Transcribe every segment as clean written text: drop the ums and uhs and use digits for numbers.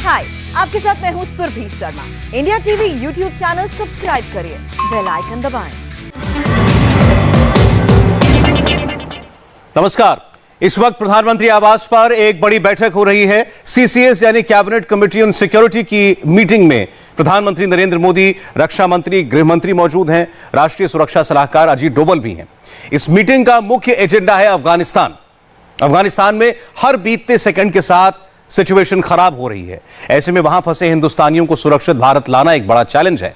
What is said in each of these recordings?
हाय, आपके साथ मैं हूँ Surabhi Sharma. India TV YouTube channel subscribe करिए, बेल आइकन दबाएं। नमस्कार। इस वक्त प्रधानमंत्री आवास पर एक बड़ी बैठक हो रही है। सीसीएस यानी कैबिनेट कमेटी ऑन सिक्योरिटी की मीटिंग में प्रधानमंत्री नरेंद्र मोदी, रक्षा मंत्री, गृह मंत्री मौजूद हैं, राष्ट्रीय सुरक्षा सलाहकार अजीत डोभाल भी हैं। इस मीटिंग का मुख्य एजेंडा है अफगानिस्तान। अफगानिस्तान में हर बीतते सेकंड के साथ सिचुएशन खराब हो रही है। ऐसे में वहां फंसे हिंदुस्तानियों को सुरक्षित भारत लाना एक बड़ा चैलेंज है।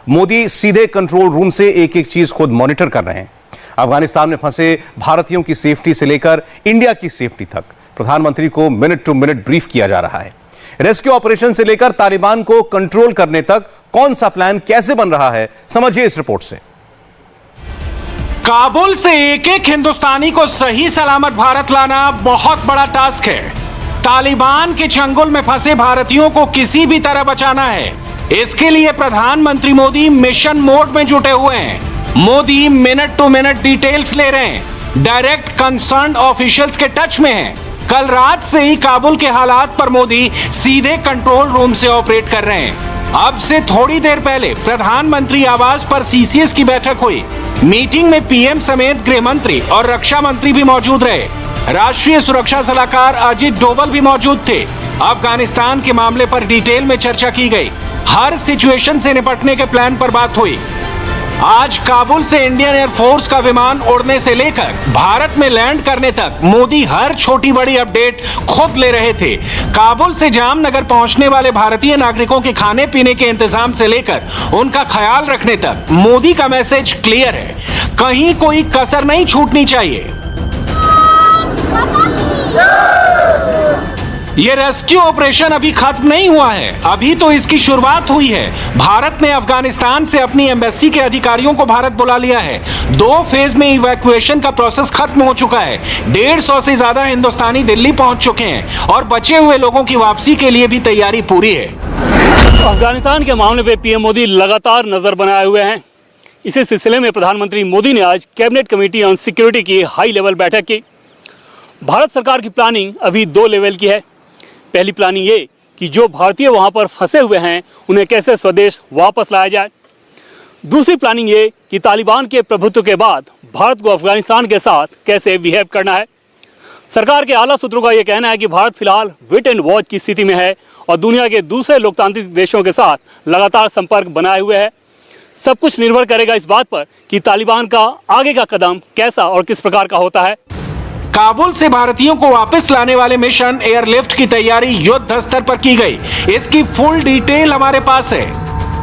मोदी सीधे कंट्रोल रूम से एक एक चीज खुद मॉनिटर कर रहे हैं। अफगानिस्तान में फंसे भारतीयों की सेफ्टी से लेकर इंडिया की सेफ्टी तक प्रधानमंत्री को मिनट टू मिनट ब्रीफ किया जा रहा है। रेस्क्यू ऑपरेशन से लेकर तालिबान को कंट्रोल करने तक कौन सा प्लान कैसे बन रहा है, समझिए इस रिपोर्ट से। काबुल से एक एक हिंदुस्तानी को सही सलामत भारत लाना बहुत बड़ा टास्क है। तालिबान के चंगुल में फंसे भारतीयों को किसी भी तरह बचाना है। इसके लिए प्रधानमंत्री मोदी मिशन मोड में जुटे हुए हैं। Modi minute to minute details ले रहे हैं, डायरेक्ट कंसर्न ऑफिशियल्स के टच में हैं। कल रात से ही काबुल के हालात पर मोदी सीधे कंट्रोल रूम से ऑपरेट कर रहे हैं। अब से थोड़ी देर पहले प्रधानमंत्री आवास पर सीसीएस की बैठक हुई। मीटिंग में पीएम समेत गृह मंत्री और रक्षा मंत्री भी मौजूद रहे। राष्ट्रीय सुरक्षा सलाहकार अजीत डोभाल भी मौजूद थे। अफगानिस्तान के मामले पर डिटेल में चर्चा की गई। हर सिचुएशन से निपटने के प्लान पर बात हुई। आज काबुल से इंडियन एयरफोर्स का विमान उड़ने से लेकर भारत में लैंड करने तक मोदी हर छोटी बड़ी अपडेट खुद ले रहे थे। काबुल से जामनगर पहुंचने वाले भारतीय नागरिकों के खाने पीने के इंतजाम से लेकर उनका ख्याल रखने तक मोदी का मैसेज क्लियर है। कहीं कोई कसर नहीं छूटनी चाहिए। ये रेस्क्यू ऑपरेशन अभी खत्म नहीं हुआ है, अभी तो इसकी शुरुआत हुई है। भारत ने अफगानिस्तान से अपनी एम्बेसी के अधिकारियों को भारत बुला लिया है। 2 फेज में इवैक्यूएशन का प्रोसेस खत्म हो चुका है। 150 से ज्यादा हिंदुस्तानी दिल्ली पहुंच चुके हैं और बचे हुए लोगों की वापसी के लिए भी तैयारी पूरी है। अफगानिस्तान के मामले पे पीएम मोदी लगातार नजर बनाए हुए हैं। इसी सिलसिले में प्रधानमंत्री मोदी ने आज कैबिनेट कमेटी ऑन सिक्योरिटी की हाई लेवल बैठक की। भारत सरकार की प्लानिंग अभी 2 लेवल की है। पहली प्लानिंग ये कि जो भारतीय वहां पर फंसे हुए हैं उन्हें कैसे स्वदेश वापस लाया जाए। दूसरी प्लानिंग ये कि तालिबान के प्रभुत्व के बाद भारत को अफगानिस्तान के साथ कैसे बिहेव करना है। सरकार के आला सूत्रों का यह कहना है कि भारत फिलहाल वेट एंड वॉच की स्थिति में है और दुनिया के दूसरे लोकतांत्रिक देशों के साथ लगातार संपर्क बनाए हुए है। सब कुछ निर्भर करेगा इस बात पर कि तालिबान का आगे का कदम कैसा और किस प्रकार का होता है। काबुल से भारतीयों को वापस लाने वाले मिशन एयरलिफ्ट की तैयारी युद्ध स्तर पर की गई। इसकी फुल डिटेल हमारे पास है।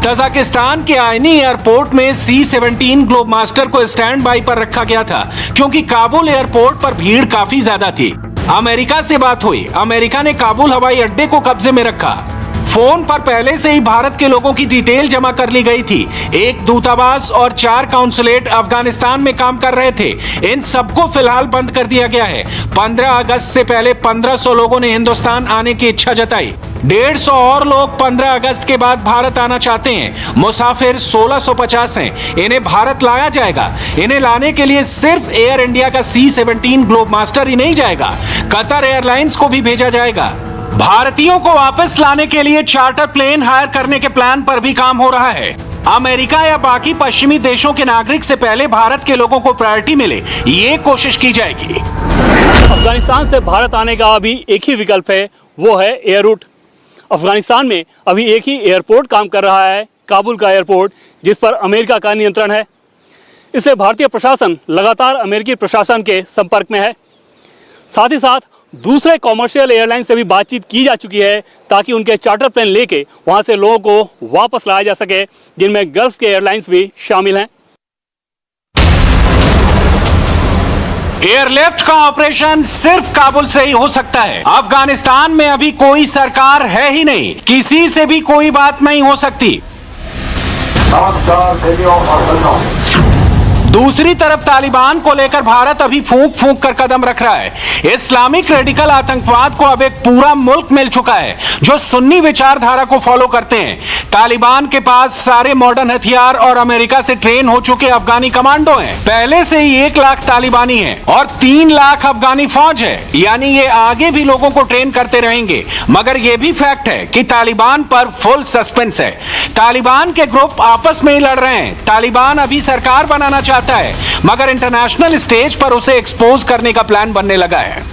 तजाकिस्तान के आईनी एयरपोर्ट में C-17 ग्लोब मास्टर को स्टैंड बाई पर रखा गया था क्योंकि काबुल एयरपोर्ट पर भीड़ काफी ज्यादा थी। अमेरिका से बात हुई। अमेरिका ने काबुल हवाई अड्डे को कब्जे में रखा। फोन पर पहले से ही भारत के लोगों की डिटेल जमा कर ली गई थी। 1 दूतावास और 4 काउंसुलेट अफगानिस्तान में काम कर रहे थे। इन सबको फिलहाल बंद कर दिया गया है। 15 अगस्त से पहले 1500 लोगों ने हिंदुस्तान आने की इच्छा जताई। 150 और लोग 15 अगस्त के बाद भारत आना चाहते हैं। मुसाफिर 1650 हैं। इन्हें भारत लाया जाएगा। इन्हें लाने के लिए सिर्फ एयर इंडिया का C-17 ग्लोब मास्टर ही नहीं जाएगा, कतर एयरलाइंस को भी भेजा जाएगा। भारतीयों को वापस लाने के लिए चार्टर प्लेन हायर करने के प्लान पर भी काम हो रहा है। अमेरिका या बाकी पश्चिमी देशों के नागरिक से पहले भारत के लोगों को प्रायोरिटी मिले, ये कोशिश की जाएगी। अफगानिस्तान से भारत आने का अभी एक ही विकल्प है, वो है एयर रूट। अफगानिस्तान में अभी एक ही एयरपोर्ट काम कर रहा है, काबुल का एयरपोर्ट, जिस पर अमेरिका का नियंत्रण है। इससे भारतीय प्रशासन लगातार अमेरिकी प्रशासन के संपर्क में है। साथ ही साथ दूसरे कॉमर्शियल एयरलाइन से भी बातचीत की जा चुकी है ताकि उनके चार्टर प्लेन लेके वहां से लोगों को वापस लाया जा सके, जिनमें गल्फ के एयरलाइंस भी शामिल हैं। एयरलिफ्ट का ऑपरेशन सिर्फ काबुल से ही हो सकता है। अफगानिस्तान में अभी कोई सरकार है ही नहीं, किसी से भी कोई बात नहीं हो सकती। दूसरी तरफ तालिबान को लेकर भारत अभी फूंक फूंक कर कदम रख रहा है। इस्लामिक रेडिकल आतंकवाद को अब एक पूरा मुल्क मिल चुका है जो सुन्नी विचारधारा को फॉलो करते हैं। तालिबान के पास सारे मॉडर्न हथियार और अमेरिका से ट्रेन हो चुके अफगानी कमांडो हैं। पहले से ही 1 लाख तालिबानी हैं और 3 लाख अफगानी फौज है, यानी ये आगे भी लोगों को ट्रेन करते रहेंगे। मगर यह भी फैक्ट है कि तालिबान पर फुल सस्पेंस है। तालिबान के ग्रुप आपस में ही लड़ रहे हैं। तालिबान अभी सरकार बनाना चाहता है, मगर इंटरनेशनल स्टेज पर उसे एक्सपोज करने का प्लान बनने लगा है।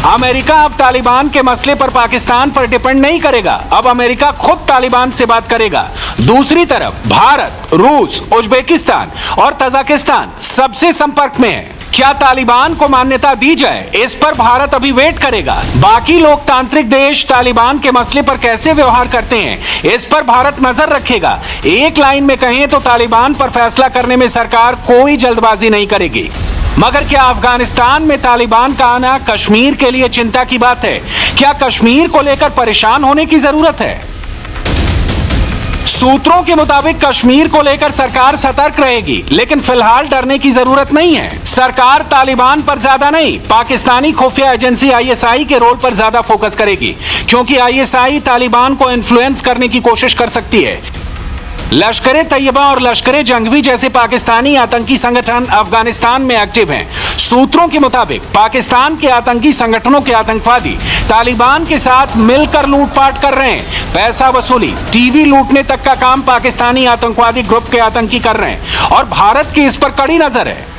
अमेरिका अब तालिबान के मसले पर पाकिस्तान पर डिपेंड नहीं करेगा। अब अमेरिका खुद तालिबान से बात करेगा। दूसरी तरफ भारत, रूस, उज्बेकिस्तान और तजाकिस्तान सबसे संपर्क में है। क्या तालिबान को मान्यता दी जाए, इस पर भारत अभी वेट करेगा। बाकी लोकतांत्रिक देश तालिबान के मसले पर कैसे व्यवहार करते हैं, इस पर भारत नजर रखेगा। एक लाइन में कहें तो तालिबान पर फैसला करने में सरकार कोई जल्दबाजी नहीं करेगी। मगर क्या अफगानिस्तान में तालिबान का आना कश्मीर के लिए चिंता की बात है? क्या कश्मीर को लेकर परेशान होने की जरूरत है? सूत्रों के मुताबिक कश्मीर को लेकर सरकार सतर्क रहेगी, लेकिन फिलहाल डरने की जरूरत नहीं है। सरकार तालिबान पर ज्यादा नहीं, पाकिस्तानी खुफिया एजेंसी आईएसआई के रोल पर ज्यादा फोकस करेगी, क्योंकि आईएसआई तालिबान को इन्फ्लुएंस करने की कोशिश कर सकती है। लश्कर ए तैयबा और लश्कर ए जंगवी जैसे पाकिस्तानी आतंकी संगठन अफगानिस्तान में एक्टिव हैं। सूत्रों के मुताबिक पाकिस्तान के आतंकी संगठनों के आतंकवादी तालिबान के साथ मिलकर लूटपाट कर रहे हैं। पैसा वसूली, टीवी लूटने तक का काम पाकिस्तानी आतंकवादी ग्रुप के आतंकी कर रहे हैं और भारत की इस पर कड़ी नजर है।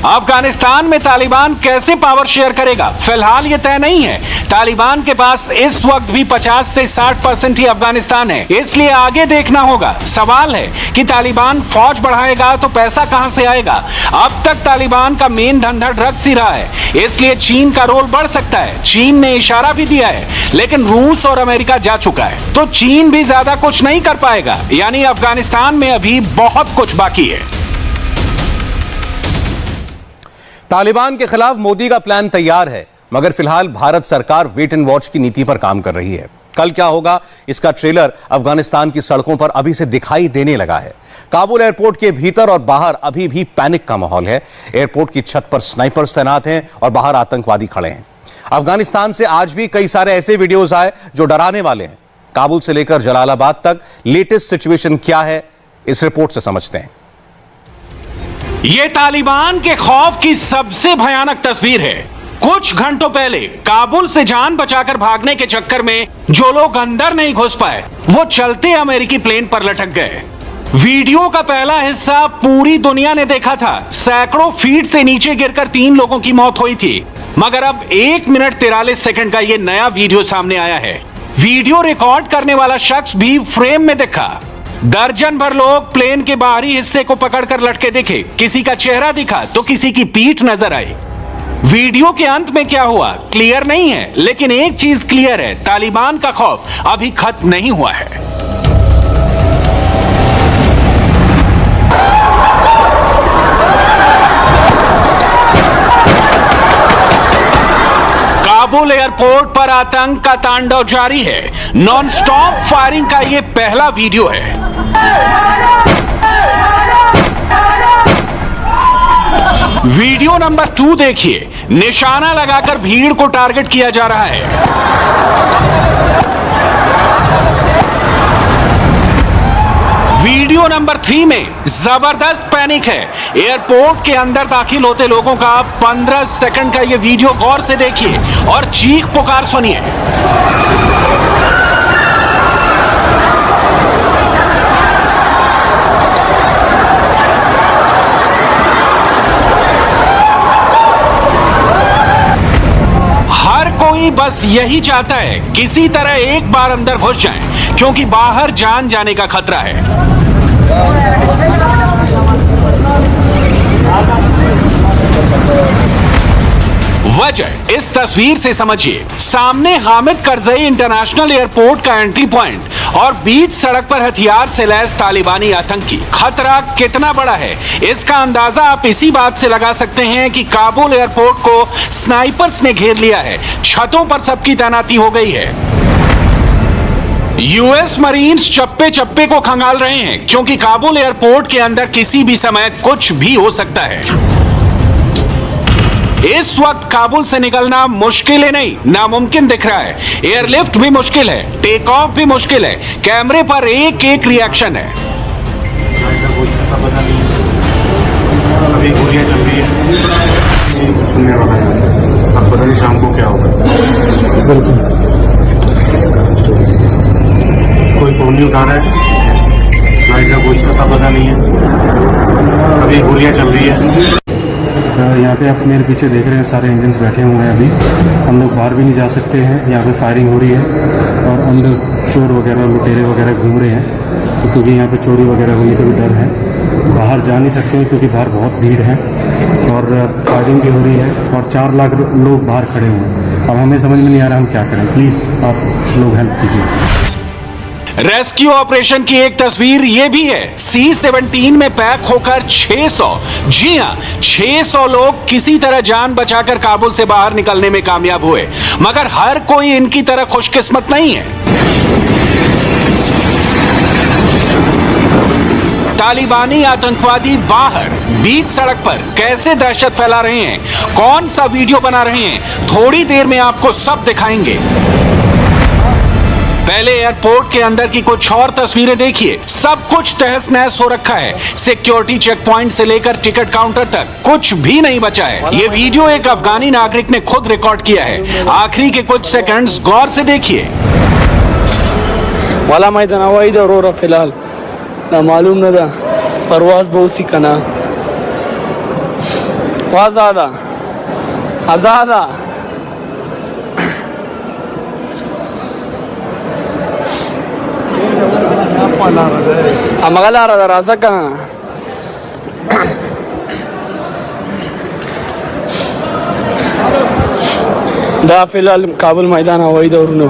अफगानिस्तान में तालिबान कैसे पावर शेयर करेगा, फिलहाल यह तय नहीं है। तालिबान के पास इस वक्त भी 50 से 60% ही अफगानिस्तान है, इसलिए आगे देखना होगा। सवाल है कि तालिबान फौज बढ़ाएगा तो पैसा कहां से आएगा। अब तक तालिबान का मेन धंधा ड्रग्स ही रहा है, इसलिए चीन का रोल बढ़ सकता है। चीन ने इशारा भी दिया है, लेकिन रूस और अमेरिका जा चुका है, तो चीन भी ज्यादा कुछ नहीं कर पाएगा। यानी अफगानिस्तान में अभी बहुत कुछ बाकी है। तालिबान के खिलाफ मोदी का प्लान तैयार है, मगर फिलहाल भारत सरकार वेट एंड वॉच की नीति पर काम कर रही है। कल क्या होगा, इसका ट्रेलर अफगानिस्तान की सड़कों पर अभी से दिखाई देने लगा है। काबुल एयरपोर्ट के भीतर और बाहर अभी भी पैनिक का माहौल है। एयरपोर्ट की छत पर स्नाइपर्स तैनात हैं और बाहर आतंकवादी खड़े हैं। अफगानिस्तान से आज भी कई सारे ऐसे वीडियोज आए जो डराने वाले हैं। काबुल से लेकर जलालाबाद तक लेटेस्ट सिचुएशन क्या है, इस रिपोर्ट से समझते हैं। ये तालिबान के खौफ की सबसे भयानक तस्वीर है। कुछ घंटों पहले काबुल से जान बचाकर भागने के चक्कर में जो लोग अंदर नहीं घुस पाए, वो चलते अमेरिकी प्लेन पर लटक गए। वीडियो का पहला हिस्सा पूरी दुनिया ने देखा था। सैकड़ों फीट से नीचे गिरकर 3 लोगों की मौत हुई थी। मगर अब 1 मिनट 43 सेकंड का ये नया वीडियो सामने आया है। वीडियो रिकॉर्ड करने वाला शख्स भी फ्रेम में दिखा। दर्जन भर लोग प्लेन के बाहरी हिस्से को पकड़कर लटके दिखे। किसी का चेहरा दिखा तो किसी की पीठ नजर आई। वीडियो के अंत में क्या हुआ क्लियर नहीं है, लेकिन एक चीज क्लियर है, तालिबान का खौफ अभी खत्म नहीं हुआ है। काबुल एयरपोर्ट पर आतंक का तांडव जारी है। नॉन स्टॉप फायरिंग का यह पहला वीडियो है। वीडियो नंबर 2 देखिए, निशाना लगाकर भीड़ को टारगेट किया जा रहा है। वीडियो नंबर 3 में जबरदस्त पैनिक है। एयरपोर्ट के अंदर दाखिल होते लोगों का 15 सेकंड का यह वीडियो गौर से देखिए और चीख पुकार सुनिए। बस यही चाहता है किसी तरह एक बार अंदर घुस जाएं, क्योंकि बाहर जान जाने का खतरा है। वजह इस तस्वीर से समझिए। सामने हामिद करजई इंटरनेशनल एयरपोर्ट का एंट्री पॉइंट और बीच सड़क पर हथियार से लैस तालिबानी आतंकी। खतरा कितना बड़ा है, इसका अंदाजा आप इसी बात से लगा सकते हैं कि काबुल एयरपोर्ट को स्नाइपर्स ने घेर लिया है। छतों पर सबकी तैनाती हो गई है। यूएस मरीन्स चप्पे चप्पे को खंगाल रहे हैं क्योंकि काबुल एयरपोर्ट के अंदर किसी भी समय कुछ भी हो सकता है। इस वक्त काबुल से निकलना मुश्किल ही नहीं, नामुमकिन दिख रहा है। एयरलिफ्ट भी मुश्किल है, टेक ऑफ भी मुश्किल है। कैमरे पर एक एक रिएक्शन है। अभी गोलियां चल रही है, सुनने वाला है, अब पता नहीं शाम को क्या होगा। कोई फोन नहीं उठा रहा है, फ्लाइट का कुछ पता नहीं है, अभी गोलियां चल रही है। यहाँ पे आप मेरे पीछे देख रहे हैं, सारे इंजन्स बैठे हुए हैं। अभी हम लोग बाहर भी नहीं जा सकते हैं, यहाँ पे फायरिंग हो रही है और अंदर चोर वगैरह लुटेरे वगैरह घूम रहे हैं, क्योंकि यहाँ पे चोरी वगैरह होने का भी डर है। बाहर जा नहीं सकते हैं क्योंकि बाहर बहुत भीड़ है और फायरिंग भी हो रही है और 4 लाख लोग बाहर खड़े हुए हैं। अब हमें समझ में नहीं आ रहा हम क्या करें, प्लीज़ आप लोग हेल्प कीजिए। रेस्क्यू ऑपरेशन की एक तस्वीर ये भी है। C-17 में पैक होकर 600, जी हां 600 लोग किसी तरह जान बचाकर काबुल से बाहर निकलने में कामयाब हुए, मगर हर कोई इनकी तरह खुशकिस्मत नहीं है। तालिबानी आतंकवादी बाहर बीच सड़क पर कैसे दहशत फैला रहे हैं, कौन सा वीडियो बना रहे हैं, थोड़ी देर में आपको सब दिखाएंगे। पहले एयरपोर्ट के अंदर की कुछ और तस्वीरें देखिए। सब कुछ तहस नहस हो रखा है। सिक्योरिटी चेक पॉइंट से लेकर टिकट काउंटर तक कुछ भी नहीं बचा है। ये वीडियो एक अफगानी नागरिक ने खुद रिकॉर्ड किया है। आखिरी के कुछ सेकंड्स गौर से देखिए। वाला मैदान हवाई दा रो फिलहाल ना मालूम न दा परवाज बहुत सी कना वाजादा आजादा अमगला रहा राजा कहाँ दा फिलहाल काबुल मैदान हवाई दा उड़नो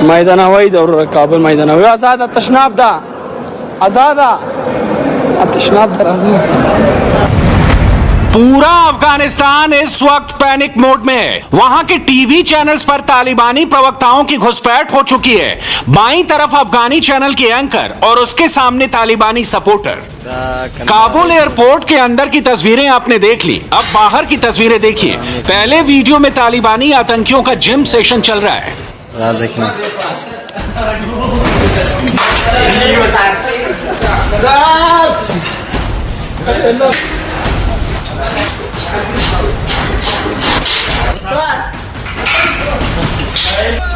मैदान हवाई दा उड़ काबुल मैदान हवाई आजाद तशनाब दा आजादा तशनाब दा राजा। पूरा अफगानिस्तान इस वक्त पैनिक मोड में है। वहां के टीवी चैनल्स पर तालिबानी प्रवक्ताओं की घुसपैठ हो चुकी है। बाईं तरफ अफगानी चैनल के एंकर और उसके सामने तालिबानी सपोर्टर। काबुल एयरपोर्ट के अंदर की तस्वीरें आपने देख ली, अब बाहर की तस्वीरें देखिए। पहले वीडियो में तालिबानी आतंकियों का जिम सेशन चल रहा है।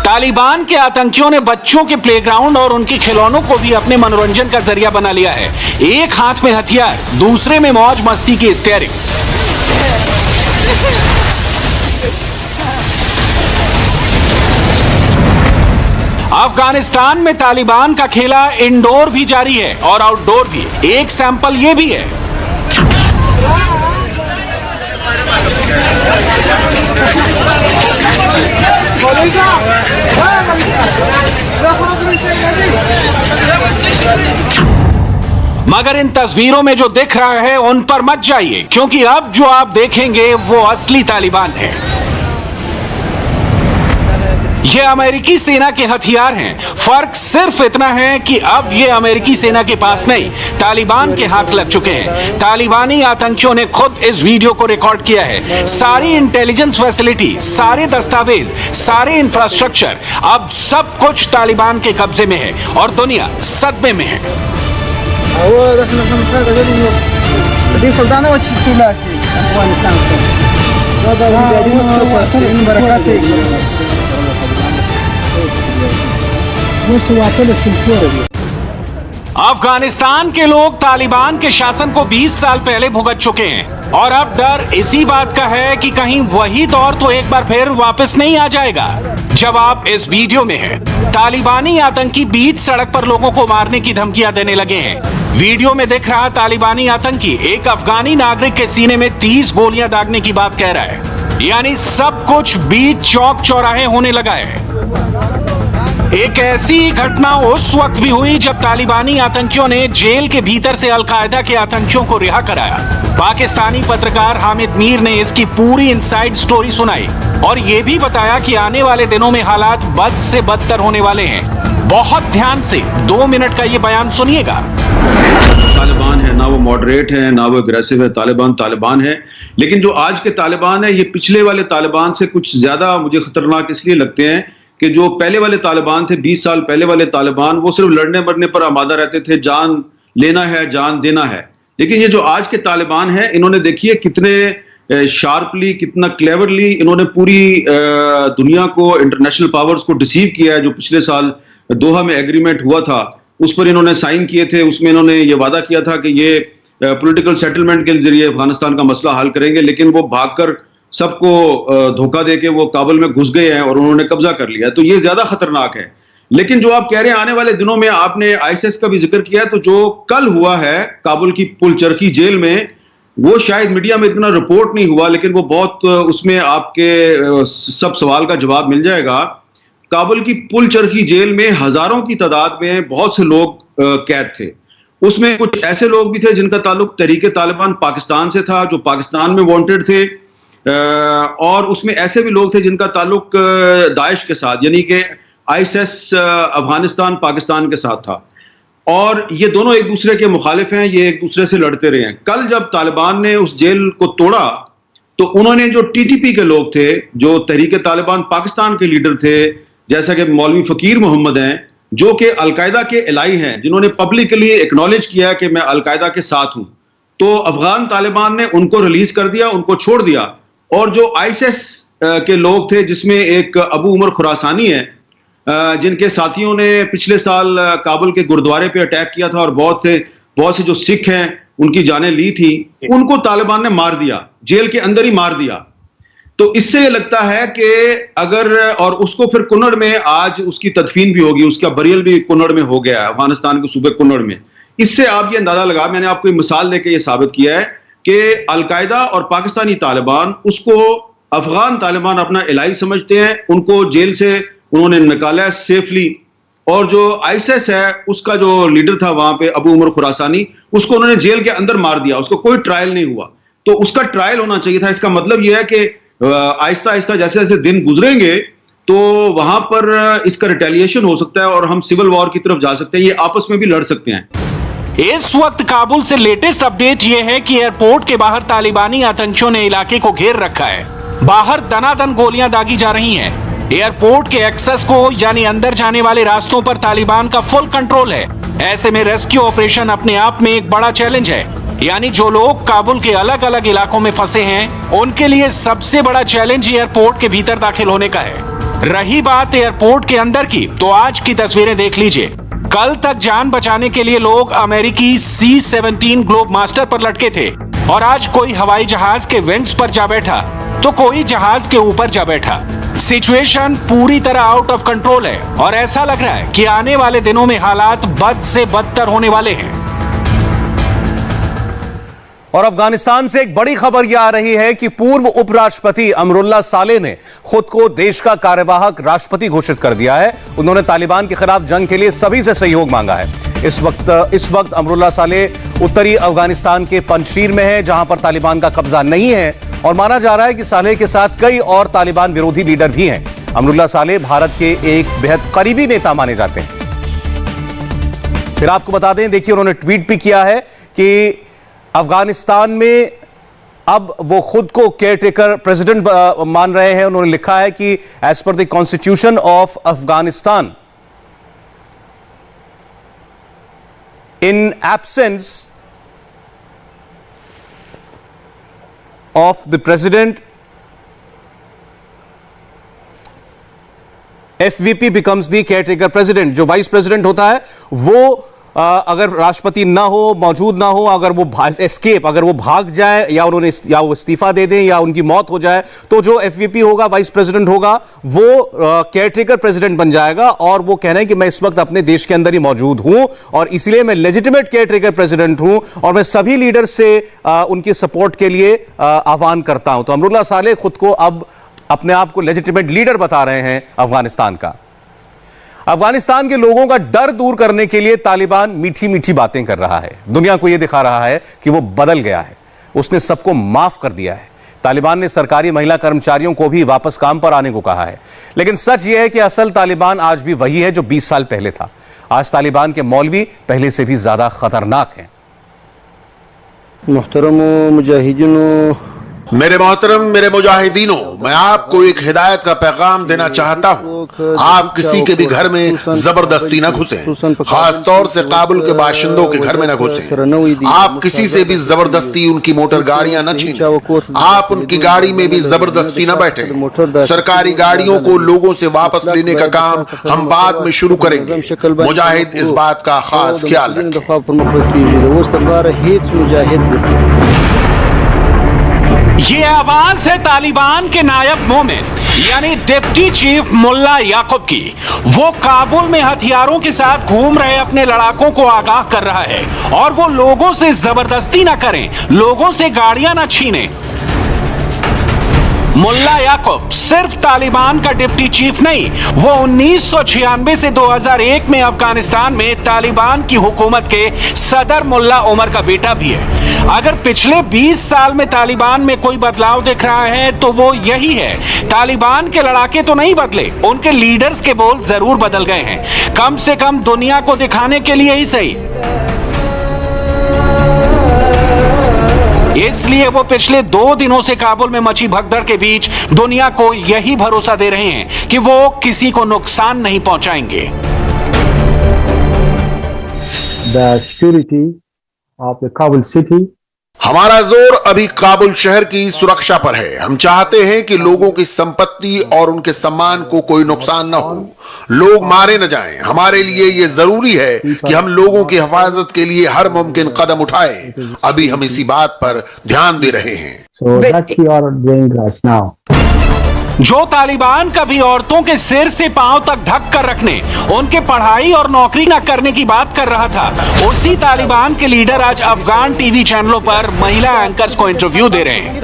तालिबान के आतंकियों ने बच्चों के प्लेग्राउंड और उनके खिलौनों को भी अपने मनोरंजन का जरिया बना लिया है। एक हाथ में हथियार, दूसरे में मौज मस्ती की स्टीयरिंग। अफगानिस्तान में तालिबान का खेला इंडोर भी जारी है और आउटडोर भी। एक सैंपल ये भी है। मगर इन तस्वीरों में जो दिख रहा है उन पर मत जाइए, क्योंकि अब जो आप देखेंगे वो असली तालिबान है। ये अमेरिकी सेना के हथियार हैं। फर्क सिर्फ इतना है कि अब ये अमेरिकी सेना के पास नहीं, तालिबान के हाथ लग चुके हैं। तालिबानी आतंकियों ने खुद इस वीडियो को रिकॉर्ड किया है। सारी इंटेलिजेंस फैसिलिटी, सारे दस्तावेज, सारे इंफ्रास्ट्रक्चर, अब सब कुछ तालिबान के कब्जे में है और दुनिया सदमे में है। अफगानिस्तान के लोग तालिबान के शासन को 20 साल पहले भुगत चुके हैं और अब डर इसी बात का है कि कहीं वही दौर तो एक बार फिर वापस नहीं आ जाएगा। जवाब इस वीडियो में है। तालिबानी आतंकी बीच सड़क पर लोगों को मारने की धमकियां देने लगे हैं। वीडियो में दिख रहा तालिबानी आतंकी एक अफगानी नागरिक के सीने में 30 गोलियां दागने की बात कह रहा है। यानी सब कुछ बीच चौक चौराहे होने लगा है। एक ऐसी घटना उस वक्त भी हुई जब तालिबानी आतंकियों ने जेल के भीतर से अलकायदा के आतंकियों को रिहा कराया। पाकिस्तानी पत्रकार हामिद मीर ने इसकी पूरी इनसाइड स्टोरी सुनाई और ये भी बताया कि आने वाले दिनों में हालात बद से बदतर होने वाले हैं। बहुत ध्यान से 2 मिनट का ये बयान सुनिएगा। तालिबान है ना, वो मॉडरेट है ना वो एग्रेसिव है। तालिबान है, लेकिन जो आज के तालिबान है ये पिछले वाले तालिबान से कुछ ज्यादा मुझे खतरनाक इसलिए लगते हैं कि जो पहले वाले तालिबान थे, 20 साल पहले वाले तालिबान, वो सिर्फ लड़ने मरने पर आमादा रहते थे, जान लेना है जान देना है। लेकिन ये जो आज के तालिबान है, इन्होंने देखिए कितने शार्पली, कितना क्लेवरली इन्होंने पूरी दुनिया को, इंटरनेशनल पावर्स को डिसीव किया है। जो पिछले साल दोहा में एग्रीमेंट हुआ था उस पर इन्होंने साइन किए थे। उसमें इन्होंने ये वादा किया था कि ये पॉलिटिकल सेटलमेंट के जरिए अफगानिस्तान का मसला हल करेंगे, लेकिन वो भागकर सबको धोखा देके वो काबुल में घुस गए हैं और उन्होंने कब्जा कर लिया है। तो ये ज्यादा खतरनाक है। लेकिन जो आप कह रहे हैं आने वाले दिनों में, आपने आईएसआईएस का भी जिक्र किया है, तो जो कल हुआ है काबुल की पुलचरखी जेल में, वो शायद मीडिया में इतना रिपोर्ट नहीं हुआ, लेकिन वो बहुत, उसमें आपके सब सवाल का जवाब मिल जाएगा। काबुल की पुलचरखी जेल में हजारों की तादाद में बहुत से लोग कैद थे। उसमें कुछ ऐसे लोग भी थे जिनका ताल्लुक तहरीके तालिबान पाकिस्तान से था, जो पाकिस्तान में वांटेड थे, और उसमें ऐसे भी लोग थे जिनका ताल्लुक दाइश के साथ, यानी कि आईएसआईएस अफगानिस्तान पाकिस्तान के साथ था। और ये दोनों एक दूसरे के मुखालिफ हैं, ये एक दूसरे से लड़ते रहे हैं। कल जब तालिबान ने उस जेल को तोड़ा तो उन्होंने जो टीटीपी के लोग थे, जो तहरीके तालिबान पाकिस्तान के लीडर थे, जैसा कि मौलवी फकीर मोहम्मद हैं, जो कि अलकायदा के एलाई हैं, जिन्होंने पब्लिकली एक्नॉलेज किया कि मैं अलकायदा के साथ हूं, तो अफगान तालिबान ने उनको रिलीज कर दिया, उनको छोड़ दिया। और जो आईएसआईएस के लोग थे, जिसमें एक अबू उमर खुरासानी है, जिनके साथियों ने पिछले साल काबुल के गुरुद्वारे पे अटैक किया था और बहुत से जो सिख हैं उनकी जानें ली थी, उनको तालिबान ने मार दिया, जेल के अंदर ही मार दिया। तो इससे ये लगता है कि अगर, और उसको फिर कुन्नड़ में आज उसकी तदफीन भी होगी, उसका बरियल भी कुन्नड़ में हो गया है, अफगानिस्तान के सूबे कुन्नड़ में। इससे आप ये अंदाजा लगा, मैंने आपको एक मिसाल देकर ये साबित किया है कि अलकायदा और पाकिस्तानी तालिबान, उसको अफगान तालिबान अपना इलाई समझते हैं, उनको जेल से उन्होंने निकाला है सेफली। और जो आईएसआईएस है, उसका जो लीडर था वहां पे अबू उमर खुरासानी, उसको उन्होंने जेल के अंदर मार दिया, उसको कोई ट्रायल नहीं हुआ। तो उसका ट्रायल होना चाहिए था। इसका मतलब यह है कि आहिस्ता आहिस्ता जैसे जैसे दिन गुजरेंगे तो वहां पर इसका रिटेलिएशन हो सकता है और हम सिविल वॉर की तरफ जा सकते हैं, ये आपस में भी लड़ सकते हैं। इस वक्त काबुल से लेटेस्ट अपडेट यह है कि एयरपोर्ट के बाहर तालिबानी आतंकियों ने इलाके को घेर रखा है। बाहर दनादन गोलियां दागी जा रही हैं। एयरपोर्ट के एक्सेस को, यानी अंदर जाने वाले रास्तों पर तालिबान का फुल कंट्रोल है। ऐसे में रेस्क्यू ऑपरेशन अपने आप में एक बड़ा चैलेंज है। यानी जो लोग काबुल के अलग अलग इलाकों में फंसे हैं, उनके लिए सबसे बड़ा चैलेंज एयरपोर्ट के भीतर दाखिल होने का है। रही बात एयरपोर्ट के अंदर की, तो आज की तस्वीरें देख लीजिए। कल तक जान बचाने के लिए लोग अमेरिकी C-17 ग्लोब मास्टर पर लटके थे, और आज कोई हवाई जहाज के विंग्स पर जा बैठा, तो कोई जहाज के ऊपर जा बैठा। सिचुएशन पूरी तरह आउट ऑफ कंट्रोल है और ऐसा लग रहा है कि आने वाले दिनों में हालात बद से बदतर होने वाले हैं। और अफगानिस्तान से एक बड़ी खबर यह आ रही है कि पूर्व उपराष्ट्रपति अमरुल्लाह सालेह ने खुद को देश का कार्यवाहक राष्ट्रपति घोषित कर दिया है। उन्होंने तालिबान के खिलाफ जंग के लिए सभी से सहयोग मांगा है। इस वक्त अमरुल्लाह सालेह उत्तरी अफगानिस्तान के पंजशीर में है, जहां पर तालिबान का कब्जा नहीं है, और माना जा रहा है कि सालेह के साथ कई और तालिबान विरोधी लीडर भी हैं। अमरुल्लाह सालेह भारत के एक बेहद करीबी नेता माने जाते हैं। फिर आपको बता दें, देखिए उन्होंने ट्वीट भी किया है कि अफगानिस्तान में अब वो खुद को केयरटेकर प्रेसिडेंट मान रहे हैं। उन्होंने लिखा है कि as per the constitution of Afghanistan, in absence of the president, FVP becomes the caretaker president. जो वाइस प्रेसिडेंट होता है वो अगर राष्ट्रपति ना हो, मौजूद ना हो, अगर वो अगर वो भाग जाए या वो इस्तीफा दे दें या उनकी मौत हो जाए, तो जो एफवीपी होगा, वाइस प्रेसिडेंट होगा, वो केयरटेकर प्रेसिडेंट बन जाएगा। और वो कह रहे हैं कि मैं इस वक्त अपने देश के अंदर ही मौजूद हूं और इसलिए मैं लेजिटिमेट केयरटेकर प्रेसिडेंट हूं और मैं सभी लीडर से उनकी सपोर्ट के लिए आह्वान करता हूं। तो अमरुल्लाह सालेह खुद को अब अपने आप को लेजिटिमेट लीडर बता रहे हैं अफगानिस्तान का। अफगानिस्तान के लोगों का डर दूर करने के लिए तालिबान मीठी मीठी बातें कर रहा है, दुनिया को यह दिखा रहा है कि वो बदल गया है, उसने सबको माफ कर दिया है। तालिबान ने सरकारी महिला कर्मचारियों को भी वापस काम पर आने को कहा है। लेकिन सच यह है कि असल तालिबान आज भी वही है जो 20 साल पहले था। आज तालिबान के मौलवी पहले से भी ज्यादा खतरनाक हैं। मोहतरम मुजाहिदीनों, मेरे मोहतरम मेरे मुजाहिदीनों, मैं आपको एक हिदायत का पैगाम देना चाहता हूँ। आप किसी के भी घर में जबरदस्ती न घुसें, खास तौर से काबुल के बाशिंदों के घर में न घुसें। आप किसी से भी जबरदस्ती उनकी मोटर गाड़ियां न छीनें। आप उनकी गाड़ी में भी जबरदस्ती न बैठें। सरकारी गाड़ियों को लोगों से वापस लेने का काम हम बाद में शुरू करेंगे। मुजाहिद इस बात का खास ख्याल रखें। ये आवाज है तालिबान के नायब मोमिन यानी डिप्टी चीफ मुल्ला याकूब की। वो काबुल में हथियारों के साथ घूम रहे अपने लड़ाकों को आगाह कर रहा है और वो लोगों से जबरदस्ती ना करें, लोगों से गाड़ियां ना छीनें। मुल्ला याकूब सिर्फ तालिबान का डिप्टी चीफ नहीं, वो 1996 से 2001 में अफगानिस्तान में तालिबान की हुकूमत के सदर मुल्ला उमर का बेटा भी है। अगर पिछले 20 साल में तालिबान में कोई बदलाव दिख रहा है तो वो यही है। तालिबान के लड़ाके तो नहीं बदले, उनके लीडर्स के बोल जरूर बदल गए हैं, कम से कम दुनिया को दिखाने के लिए ही सही। इसलिए वो पिछले 2 दिनों से काबुल में मची भगदड़ के बीच दुनिया को यही भरोसा दे रहे हैं कि वो किसी को नुकसान नहीं पहुंचाएंगे। The security of the Kabul city हमारा जोर अभी काबुल शहर की सुरक्षा पर है। हम चाहते हैं कि लोगों की संपत्ति और उनके सम्मान को कोई नुकसान न हो, लोग मारे न जाएं। हमारे लिए ये जरूरी है कि हम लोगों की हिफाजत के लिए हर मुमकिन कदम उठाएं। अभी हम इसी बात पर ध्यान दे रहे हैं। So that you are doing right now. जो तालिबान कभी औरतों के सिर से पांव तक ढक कर रखने, उनके पढ़ाई और नौकरी न करने की बात कर रहा था, उसी तालिबान के लीडर आज अफगान टीवी चैनलों पर महिला एंकर्स को इंटरव्यू दे रहे हैं।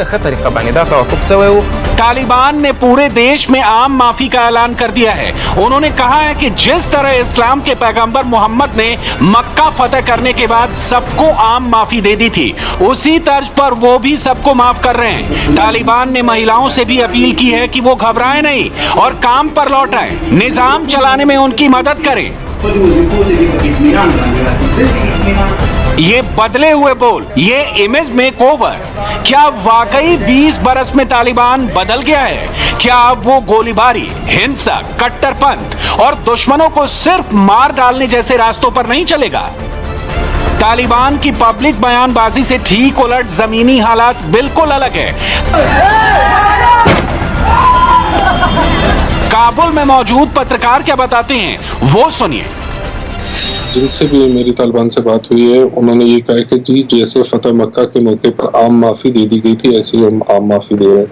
तालिबान ने पूरे देश में आम माफी का ऐलान कर दिया है। उन्होंने कहा है कि जिस तरह इस्लाम के पैगंबर मोहम्मद ने मक्का फतेह करने के बाद सबको आम माफी दे दी थी, उसी तर्ज पर वो भी सबको माफ कर रहे हैं। तालिबान ने महिलाओं से भी अपील की है कि वो घबराएं नहीं और काम पर लौट आए, निजाम चलाने में उनकी मदद करें। ये बदले हुए बोल, ये इमेज मेकओवर, क्या वाकई 20 बरस में तालिबान बदल गया है? क्या अब वो गोलीबारी, हिंसा, कट्टरपंथ और दुश्मनों को सिर्फ मार डालने जैसे रास्तों पर नहीं चलेगा? तालिबान की पब्लिक बयानबाजी से ठीक उलट जमीनी हालात बिल्कुल अलग है। काबुल में मौजूद पत्रकार क्या बताते हैं, वो सुनिए। जिनसे भी मेरी तालिबान से बात हुई है, उन्होंने ये कहा कि जी जैसे फतेह मक्का के मौके पर आम माफी दे दी गई थी, ऐसे ही हम आम माफी दे रहे हैं।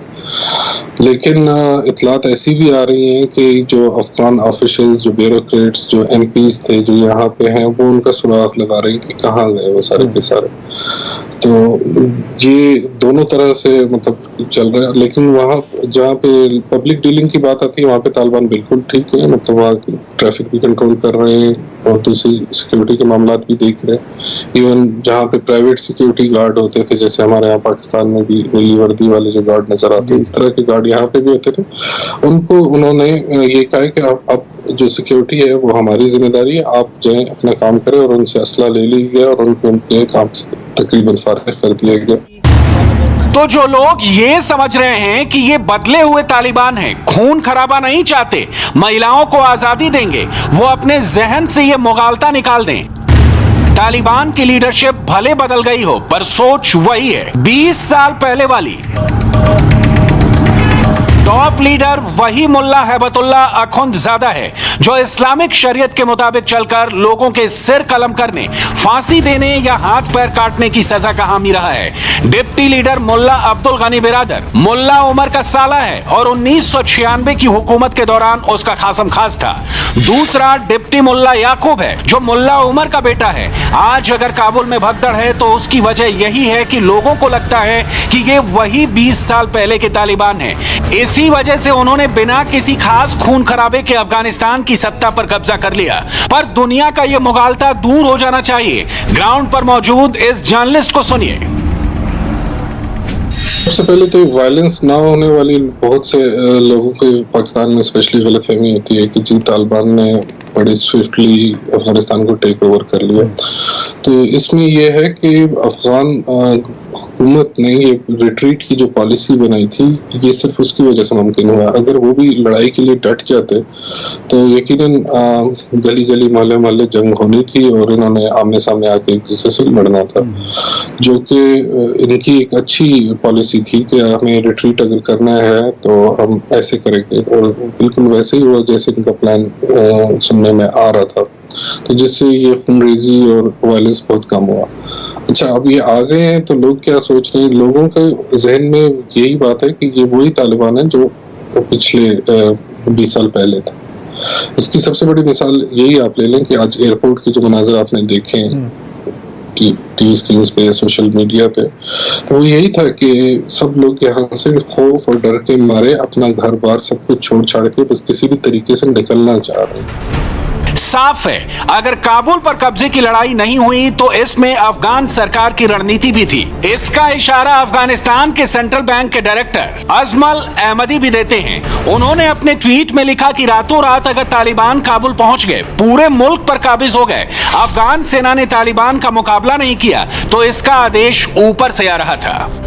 लेकिन इतलात ऐसी भी आ रही हैं कि जो अफगान ऑफिशियल्स, जो ब्यूरोक्रेट्स, जो एमपीज थे जो यहाँ पे हैं, वो उनका सुराग लगा रहे हैं कि कहाँ गए वो सारे के सारे। तो ये दोनों तरह से मतलब चल रहा है। लेकिन वहाँ जहाँ पे पब्लिक डीलिंग की बात आती है, वहाँ पे तालिबान बिल्कुल ठीक है, मतलब वहाँ ट्रैफिक भी कंट्रोल कर रहे हैं और दूसरी सिक्योरिटी के मामला भी देख रहे हैं। इवन जहाँ पे प्राइवेट सिक्योरिटी गार्ड होते थे, जैसे हमारे यहाँ पाकिस्तान में भी नीली वर्दी वाले जो गार्ड नजर आते हैं, इस तरह के गार्ड यहाँ पे भी होते थे। उनको उन्होंने ये कहा कि आप जो सिक्योरिटी है वो हमारी जिम्मेदारी है, आप जाएं अपना काम करें, और उनसे असला ले लिया गया और उनको उनके काम से तकरीबन फारिग कर दिया गया। तो जो लोग ये समझ रहे हैं कि ये बदले हुए तालिबान हैं, खून खराबा नहीं चाहते, महिलाओं को आजादी देंगे, वो अपने जहन से ये मुगालता निकाल दें। तालिबान की लीडरशिप भले बदल गई हो, पर सोच वही है, 20 साल पहले वाली। टॉप लीडर वही मुल्ला हैबतुल्लाह अखुंदजादा है जो इस्लामिक शरीयत के मुताबिक चलकर लोगों के सिर कलम करने, फांसी देने या हाथ पैर काटने की सजा का हामी रहा है। डिप्टी लीडर मुल्ला अब्दुल गनी बिरादर मुल्ला उमर का साला है और 1996 की हुकूमत के दौरान उसका खासम खास था। दूसरा डिप्टी मुल्ला याकूब है जो मुल्ला उमर का बेटा है। आज अगर काबुल में भगदड़ है तो उसकी वजह यही है कि लोगों को लगता है कि ये वही 20 साल पहले के तालिबान है। इसी वजह से उन्होंने बिना किसी खास खून खराबे के अफगानिस्तान की सत्ता पर कब्जा कर लिया। पर दुनिया का यह मुगालता दूर हो जाना चाहिए। ग्राउंड पर मौजूद इस जर्नलिस्ट को सुनिए। सबसे पहले तो वायलेंस ना होने वाली बहुत से लोगों के पाकिस्तान में स्पेशली गलतफहमी होती है कि जी तालिबान ने बड़ी स्विफ्टली अफगानिस्तान को टेक ओवर कर लिया। तो इसमें यह है कि अफगान हुकूमत ने ये रिट्रीट की जो पॉलिसी बनाई थी ये सिर्फ उसकी वजह से मुमकिन हुआ। अगर वो भी लड़ाई के लिए डट जाते तो यकीनन गली गली मोहल्ले मोहल्ले जंग होनी थी और इन्होंने आमने सामने आके एक दूसरे से लड़ना था, जो कि इनकी एक अच्छी पॉलिसी थी कि हमें रिट्रीट अगर करना है तो हम ऐसे करेंगे, और बिल्कुल वैसे ही हुआ जैसे इनका प्लान सुनने में आ रहा था। तो जिससे ये खूनरेजी और वायलेंस बहुत कम हुआ। अच्छा, अब ये आ गए हैं तो लोग क्या सोच रहे हैं? लोगों के जहन में यही बात है कि ये वही तालिबान है जो पिछले 20 साल पहले था। इसकी सबसे बड़ी मिसाल यही आप ले लें कि आज एयरपोर्ट के जो मनाज़र आपने देखे हैं कि टीवी स्क्रीन पे, सोशल मीडिया पे, तो वो यही था कि सब लोग यहाँ से खौफ और डर के मारे अपना घर बार सब कुछ छोड़ छाड़ के बस किसी भी तरीके से निकलना चाह रहे हैं। साफ है, अगर काबुल पर कब्जे की लड़ाई नहीं हुई तो इसमें अफगान सरकार की रणनीति भी थी। इसका इशारा अफगानिस्तान के सेंट्रल बैंक के डायरेक्टर अजमल अहमदी भी देते हैं। उन्होंने अपने ट्वीट में लिखा कि रातों रात अगर तालिबान काबुल पहुंच गए, पूरे मुल्क पर काबिज हो गए, अफगान सेना ने तालिबान का मुकाबला नहीं किया तो इसका आदेश ऊपर से आ रहा था।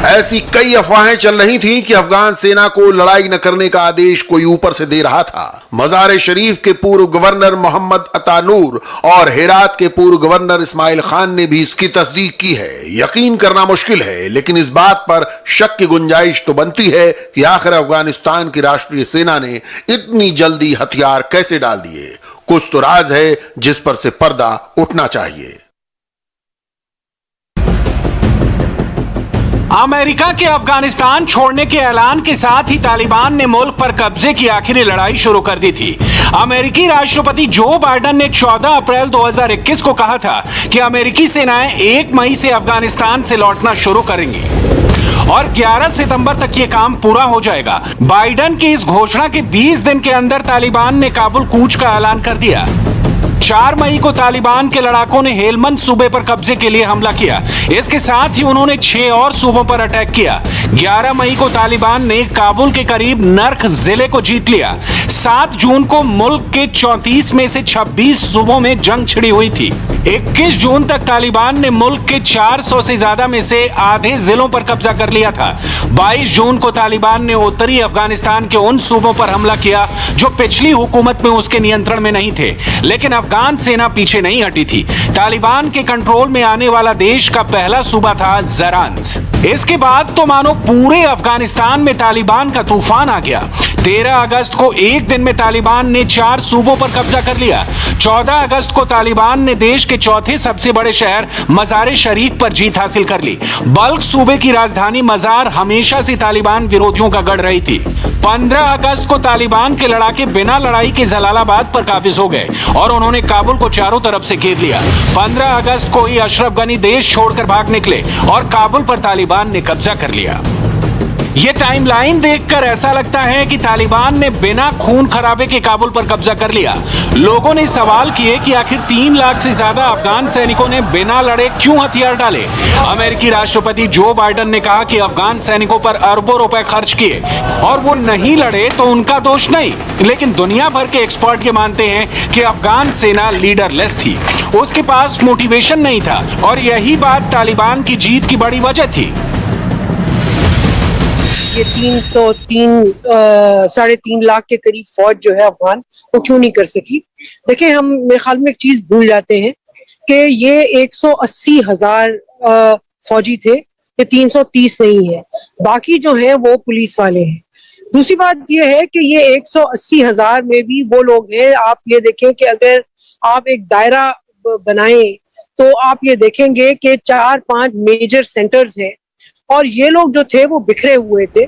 ऐसी कई अफवाहें चल रही थी कि अफगान सेना को लड़ाई न करने का आदेश कोई ऊपर से दे रहा था। मजार शरीफ के पूर्व गवर्नर मोहम्मद अता नूर और हेरात के पूर्व गवर्नर इस्माइल खान ने भी इसकी तस्दीक की है। यकीन करना मुश्किल है, लेकिन इस बात पर शक की गुंजाइश तो बनती है कि आखिर अफगानिस्तान की राष्ट्रीय सेना ने इतनी जल्दी हथियार कैसे डाल दिए। कुछ तो राज है जिस पर से पर्दा उठना चाहिए। अमेरिका के अफगानिस्तान छोड़ने के ऐलान के साथ ही तालिबान ने मुल्क पर कब्जे की आखिरी लड़ाई शुरू कर दी थी। अमेरिकी राष्ट्रपति जो बाइडेन ने 14 अप्रैल 2021 को कहा था कि अमेरिकी सेनाएं 1 मई से अफगानिस्तान से लौटना शुरू करेंगी और 11 सितंबर तक ये काम पूरा हो जाएगा। बाइडेन की इस घोषणा के 20 दिन के अंदर तालिबान ने काबुल कूच का ऐलान कर दिया। 4 मई को तालिबान के लड़ाकों ने हेलमंद सूबे पर कब्जे के लिए हमला किया। इसके साथ ही उन्होंने 6 और सूबों पर अटैक किया। 11 मई को तालिबान ने काबुल के करीब नर्ख जिले को जीत लिया। 7 जून को मुल्क के 34 में से 26 सूबों में जंग छिड़ी हुई थी। 21 जून तक तालिबान ने मुल्क के 400 से ज्यादा में से आधे जिलों पर कब्जा कर लिया था। 22 जून को तालिबान ने उत्तरी अफगानिस्तान के उन सूबों पर हमला किया जो पिछली हुकूमत में उसके नियंत्रण में नहीं थे, लेकिन अफगान सेना पीछे नहीं हटी थी। तालिबान के कंट्रोल में आने वाला देश का पहला सूबा था ज़रांज। इसके बाद तो मानो पूरे अफगानिस्तान में तालिबान का तूफान आ गया। 13 अगस्त को एक दिन में तालिबान ने 4 सूबों पर कब्जा कर लिया। 14 अगस्त को तालिबान ने देश के चौथे सबसे बड़े शहर मजार शरीफ पर जीत हासिल कर ली। बल्ख सूबे की राजधानी मजार हमेशा से तालिबान विरोधियों का गढ़ रही थी। 15 अगस्त को तालिबान के लड़ाके बिना लड़ाई के जलालाबाद पर काबिज हो गए और उन्होंने काबुल को चारों तरफ से घेर लिया। 15 अगस्त को ही अशरफ गनी देश छोड़कर भाग निकले और काबुल पर तालिबान ने कब्जा कर लिया। ये टाइमलाइन देखकर ऐसा लगता है कि तालिबान ने बिना खून खराबे के काबुल पर कब्जा कर लिया। लोगों ने सवाल किए कि आखिर 3 लाख से ज्यादा अफगान सैनिकों ने बिना लड़े क्यों हथियार डाले। अमेरिकी राष्ट्रपति जो बाइडेन ने कहा कि अफगान सैनिकों पर अरबों रुपए खर्च किए और वो नहीं लड़े तो उनका दोष नहीं, लेकिन दुनिया भर के एक्सपर्ट ये मानते हैं कि अफगान सेना लीडरलेस थी, उसके पास मोटिवेशन नहीं था और यही बात तालिबान की जीत की बड़ी वजह थी। ये 3.5 लाख के करीब फौज जो है अफगान वो क्यों नहीं कर सकी। देखिए, हम मेरे ख्याल में एक चीज भूल जाते हैं कि ये 180,000 फौजी थे, ये 330 नहीं है। बाकी जो है वो पुलिस वाले हैं। दूसरी बात ये है कि ये 180,000 में भी वो लोग हैं। आप ये देखें कि अगर आप एक दायरा बनाएं तो आप ये देखेंगे कि 4-5 मेजर सेंटर्स हैं और ये लोग जो थे वो बिखरे हुए थे।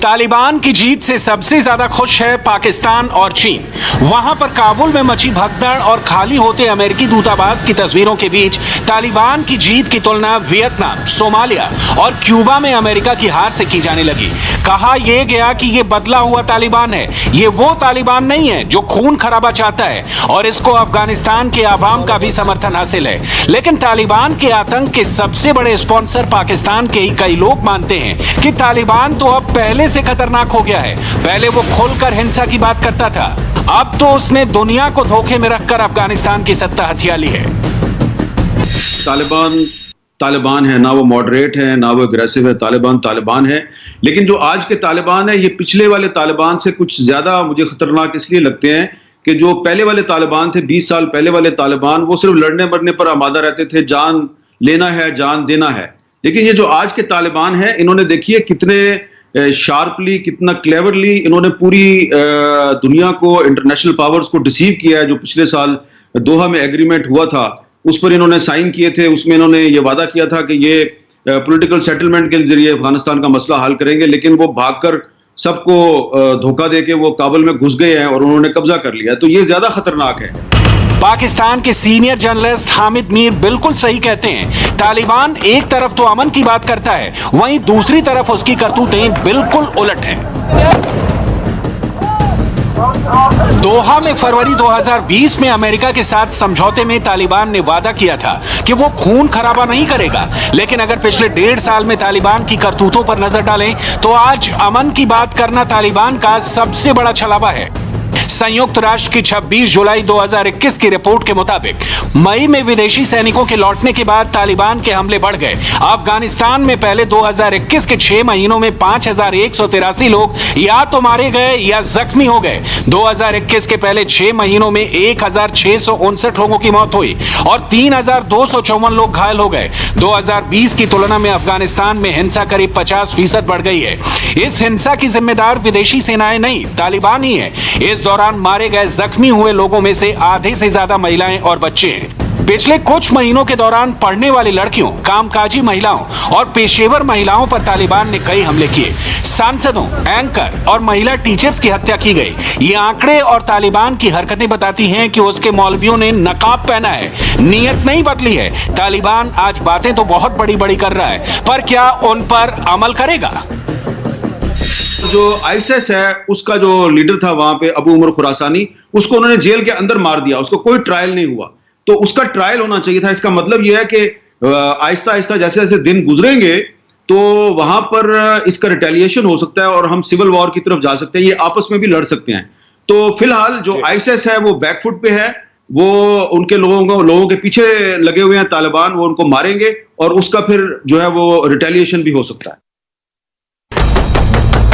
तालिबान की जीत से सबसे ज्यादा खुश है पाकिस्तान और चीन। वहां पर काबुल में मची भगदड़ और खाली होते अमेरिकी दूतावास की तस्वीरों के बीच तालिबान की जीत की तुलना वियतनाम, सोमालिया और क्यूबा में अमेरिका की हार से की जाने लगी। कहा यह गया कि यह बदला हुआ तालिबान है, ये वो तालिबान नहीं है जो खून खराबा चाहता है और इसको अफगानिस्तान के आवाम का भी समर्थन हासिल है। लेकिन तालिबान के आतंक के सबसे बड़े स्पॉन्सर पाकिस्तान के ही कई लोग मानते हैं कि तालिबान तो अब पहले से खतरनाक हो गया है। पहले वो खुलकर हिंसा की बात करता था, अब तो उसने दुनिया को धोखे में रखकर अफगानिस्तान की सत्ता हथिया ली है। तालिबान है, ना वो मॉडरेट है ना वो एग्रेसिव है, तालिबान है। लेकिन जो आज के तालिबान है ये पिछले वाले तालिबान से कुछ ज्यादा मुझे खतरनाक इसलिए लगते हैं कि जो पहले वाले तालिबान थे, 20 साल पहले वाले तालिबान, वो सिर्फ लड़ने मरने पर आमादा रहते थे, जान लेना है जान देना है। लेकिन ये जो आज के तालिबान है, इन्होंने देखिए कितने शार्पली, कितना क्लेवरली इन्होंने पूरी दुनिया को, इंटरनेशनल पावर्स को डिसीव किया है। जो पिछले साल दोहा में एग्रीमेंट हुआ था उस पर इन्होंने साइन किए थे, उसमें इन्होंने ये वादा किया था कि ये पॉलिटिकल सेटलमेंट के जरिए अफगानिस्तान का मसला हल करेंगे। लेकिन वो भागकर सबको धोखा देके वो काबुल में घुस गए हैं और उन्होंने कब्जा कर लिया। तो ये ज्यादा खतरनाक है। पाकिस्तान के सीनियर जर्नलिस्ट हामिद मीर बिल्कुल सही कहते हैं, तालिबान एक तरफ तो अमन की बात करता है, वहीं दूसरी तरफ उसकी करतूतें बिल्कुल उलट हैं। दोहा में फरवरी 2020 में अमेरिका के साथ समझौते में तालिबान ने वादा किया था कि वो खून खराबा नहीं करेगा। लेकिन अगर पिछले 1.5 साल में तालिबान की करतूतों पर नजर डालें तो आज अमन की बात करना तालिबान का सबसे बड़ा छलावा है। संयुक्त राष्ट्र की 26 जुलाई 2021 की रिपोर्ट के मुताबिक मई में विदेशी सैनिकों के लौटने के बाद तालिबान के हमले बढ़ गए। अफगानिस्तान में पहले 2021 के 6 महीनों में 5183 लोग या तो मारे गए या जख्मी हो गए। 2021 के पहले 6 महीनों में 1659 लोगों की मौत हुई और 3254 लोग घायल हो गए। 2020 की तुलना में अफगानिस्तान में हिंसा करीब 50% बढ़ गई है। इस हिंसा की जिम्मेदार विदेशी सेनाएं नहीं, तालिबान ही है। इस दौरान मारे गए जख्मी हुए लोगों में से आधे से ज्यादा महिलाएं और बच्चे हैं। पिछले कुछ महीनों के दौरान पढ़ने वाली लड़कियों, कामकाजी महिलाओं और पेशेवर महिलाओं पर तालिबान ने कई हमले किए। सांसदों, एंकर और महिला टीचर्स की हत्या की गई। ये आंकड़े और तालिबान की हरकतें बताती हैं कि उसके मौलवियों ने नकाब पहना है। नीयत नहीं बदली है। तालिबान आज बातें तो बहुत बड़ी बड़ी कर रहा है, पर क्या उन पर अमल करेगा? जो आईएसएस है उसका जो लीडर था वहां पे, अबू उमर खुरासानी, उसको उन्होंने जेल के अंदर मार दिया। उसको कोई ट्रायल नहीं हुआ, तो उसका ट्रायल होना चाहिए था। इसका मतलब यह है कि आहिस्ता आहिस्ता जैसे जैसे दिन गुजरेंगे तो वहां पर इसका रिटेलिएशन हो सकता है और हम सिविल वॉर की तरफ जा सकते हैं। ये आपस में भी लड़ सकते हैं। तो फिलहाल जो आईएसएस है वो बैकफुट पे है। वो उनके लोगों के पीछे लगे हुए हैं तालिबान, वो उनको मारेंगे और उसका फिर जो है वो रिटेलिएशन भी हो सकता है।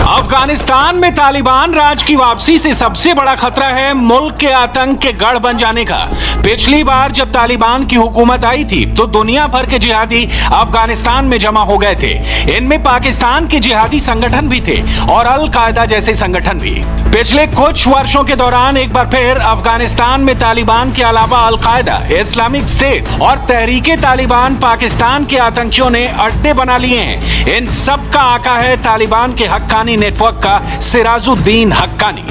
अफगानिस्तान में तालिबान राज की वापसी से सबसे बड़ा खतरा है मुल्क के आतंक के गढ़ बन जाने का। पिछली बार जब तालिबान की हुकूमत आई थी तो दुनिया भर के जिहादी अफगानिस्तान में जमा हो गए थे। इनमें पाकिस्तान के जिहादी संगठन भी थे और अल कायदा जैसे संगठन भी। पिछले कुछ वर्षों के दौरान एक बार फिर अफगानिस्तान में तालिबान के अलावा अल कायदा, इस्लामिक स्टेट और तहरीके तालिबान पाकिस्तान के आतंकियों ने अड्डे बना लिए हैं। इन सब का आका है तालिबान के हक्कानी नेटवर्क का सिराजुद्दीन हक्कानी।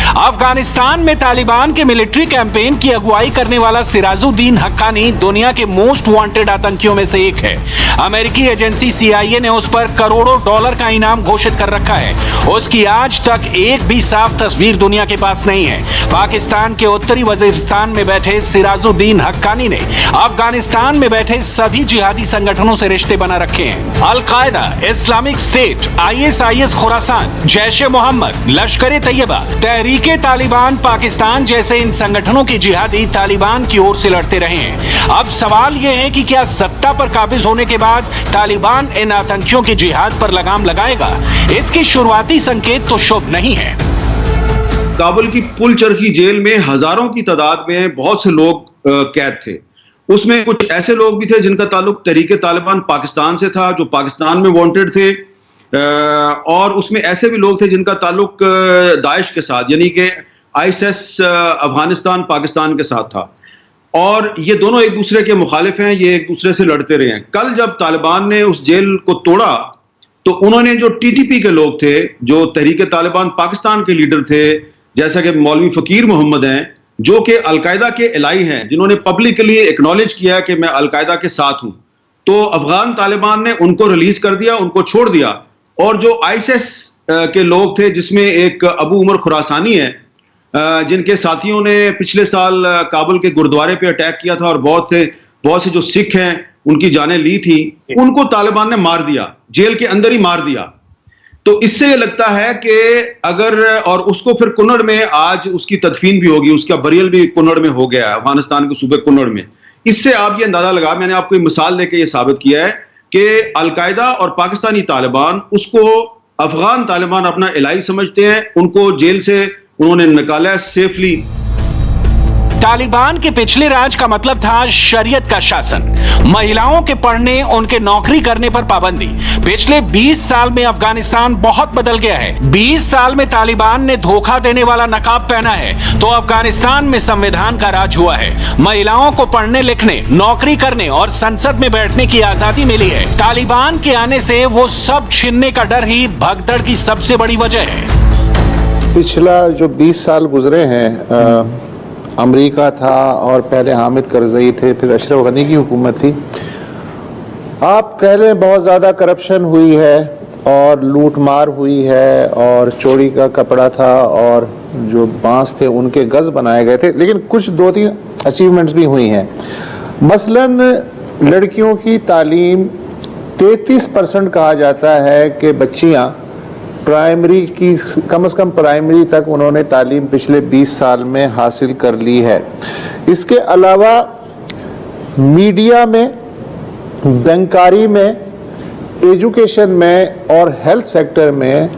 अफगानिस्तान में तालिबान के मिलिट्री कैंपेन की अगुवाई करने वाला सिराजुद्दीन हक्कानी दुनिया के मोस्ट वांटेड आतंकियों में से एक है। अमेरिकी एजेंसी CIA ने उस पर करोड़ों डॉलर का इनाम घोषित कर रखा है। उसकी आज तक एक भी साफ तस्वीर दुनिया के पास नहीं है। पाकिस्तान के उत्तरी वजीरिस्तान में बैठे सिराजुद्दीन हक्कानी ने अफगानिस्तान में बैठे सभी जिहादी संगठनों से रिश्ते बना रखे हैं। Al Qaeda, Islamic State, ISIS Khorasan, Jaish e Mohammed, Lashkar Taiba, Tehreek-e Taliban Pakistan जैसे इन संगठनों के जिहादी तालिबान की ओर से लड़ते रहे हैं। अब सवाल यह है कि क्या सत्ता पर काबिज होने के बाद तालिबान इन आतंकियों के जिहाद पर लगाम लगाएगा? इसके शुरुआती संकेत तो शुभ नहीं है। काबुल की पुल चरखी जेल में हजारों की तादाद में बहुत से लोग कैद थे। उसमें कुछ ऐसे लोग भी थे जिनका ताल्लुक तहरीके तालिबान पाकिस्तान से था, जो पाकिस्तान में वांटेड थे, और उसमें ऐसे भी लोग थे जिनका ताल्लुक दाइश के साथ, यानी कि ISIS अफगानिस्तान पाकिस्तान के साथ था। और ये दोनों एक दूसरे के मुखालिफ हैं, ये एक दूसरे से लड़ते रहे हैं। कल जब तालिबान ने उस जेल को तोड़ा तो उन्होंने जो टीटीपी के लोग थे, जो तहरीक तालिबान पाकिस्तान के लीडर थे, जैसा कि मौलवी फकीर मोहम्मद हैं, जो कि अलकायदा के एलाई हैं, जिन्होंने पब्लिकली एक्नॉलेज किया कि मैं अलकायदा के साथ हूं, तो अफगान तालिबान ने उनको रिलीज कर दिया, उनको छोड़ दिया। और जो आईएसएस के लोग थे, जिसमें एक अबू उमर खुरासानी है, जिनके साथियों ने पिछले साल काबुल के गुरुद्वारे पे अटैक किया था और बहुत से जो सिख हैं उनकी जानें ली थी, उनको तालिबान ने मार दिया, जेल के अंदर ही मार दिया। तो इससे ये लगता है कि अगर, और उसको फिर कुन्नड़ में आज उसकी तदफीन भी होगी, उसका बरियल भी कुन्नड़ में हो गया है, अफगानिस्तान के सूबे कुन्नड़ में। इससे आप ये अंदाजा लगा, मैंने आपको एक मिसाल देकर ये साबित किया है कि अलकायदा और पाकिस्तानी तालिबान, उसको अफगान तालिबान अपना इलाई समझते हैं, उनको जेल से उन्होंने निकाला है सेफली। तालिबान के पिछले राज का मतलब था शरीयत का शासन, महिलाओं के पढ़ने, उनके नौकरी करने पर पाबंदी। पिछले 20 साल में अफगानिस्तान बहुत बदल गया है। 20 साल में तालिबान ने धोखा देने वाला नकाब पहना है, तो अफगानिस्तान में संविधान का राज हुआ है। महिलाओं को पढ़ने लिखने, नौकरी करने और संसद में बैठने की आजादी मिली है। तालिबान के आने से वो सब छीनने का डर ही भगदड़ की सबसे बड़ी वजह है। पिछला जो 20 साल गुजरे हैं, अमेरिका था और पहले हामिद करजई थे, फिर अशरफ गनी की हुकूमत थी। आप कह लें बहुत ज़्यादा करप्शन हुई है और लूट मार हुई है और चोरी का कपड़ा था और जो बांस थे उनके गज बनाए गए थे, लेकिन कुछ 2-3 अचीवमेंट्स भी हुई हैं। मसलन लड़कियों की तालीम 33% कहा जाता है कि बच्चियाँ प्राइमरी की, कम से कम प्राइमरी तक उन्होंने तालीम पिछले 20 साल में हासिल कर ली है। इसके अलावा मीडिया में, बैंकारी में, एजुकेशन में और हेल्थ सेक्टर में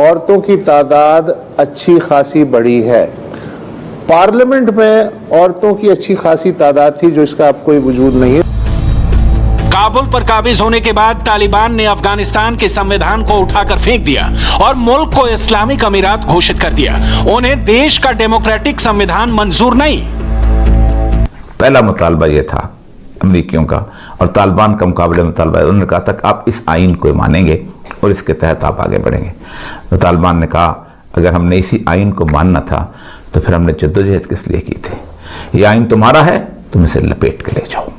औरतों की तादाद अच्छी खासी बढ़ी है। पार्लियामेंट में औरतों की अच्छी खासी तादाद थी, जो इसका अब कोई वजूद नहीं है। काबुल पर काबिज होने के बाद तालिबान ने अफगानिस्तान के संविधान को उठाकर फेंक दिया और मुल्क को इस्लामिक अमीरात घोषित कर दिया। उन्हें देश का डेमोक्रेटिक संविधान मंजूर नहीं। पहला मुतालबा यह था अमरीकियों का, और तालिबान का मुकाबले में मुतालबा, उन्होंने कहा था कि आप इस आइन को मानेंगे और इसके तहत आप आगे बढ़ेंगे। तो तालिबान ने कहा अगर हमने इसी आइन को मानना था तो फिर हमने जद्दोजहद किस लिए की थी? ये आइन तुम्हारा है, तुम इसे लपेट के ले जाओ,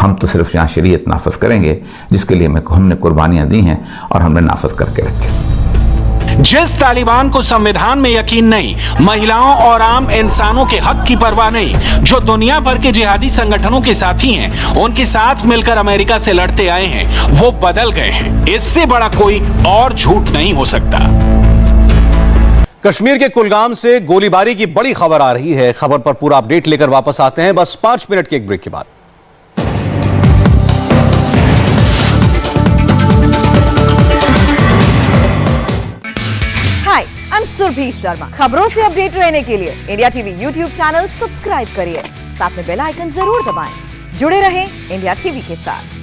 हम तो सिर्फ यहाँ शरीयत नाफज करेंगे जिसके लिए हमने कुर्बानियां दी हैं और हमने नाफज करके रखे। जिस तालिबान को संविधान में यकीन नहीं, महिलाओं और आम इंसानों के हक की परवाह नहीं, जो दुनिया भर के जिहादी संगठनों के साथी हैं, उनके साथ मिलकर अमेरिका से लड़ते आए हैं, वो बदल गए हैं। इससे बड़ा कोई और झूठ नहीं हो सकता। कश्मीर के कुलगाम से गोलीबारी की बड़ी खबर आ रही है। खबर पर पूरा अपडेट लेकर वापस आते हैं बस 5 मिनट के एक ब्रेक के बाद। हाय, आई एम सुरभि शर्मा। खबरों से अपडेट रहने के लिए India TV YouTube channel subscribe करिए, साथ में बेल आइकन जरूर दबाएं। जुड़े रहें इंडिया टीवी के साथ।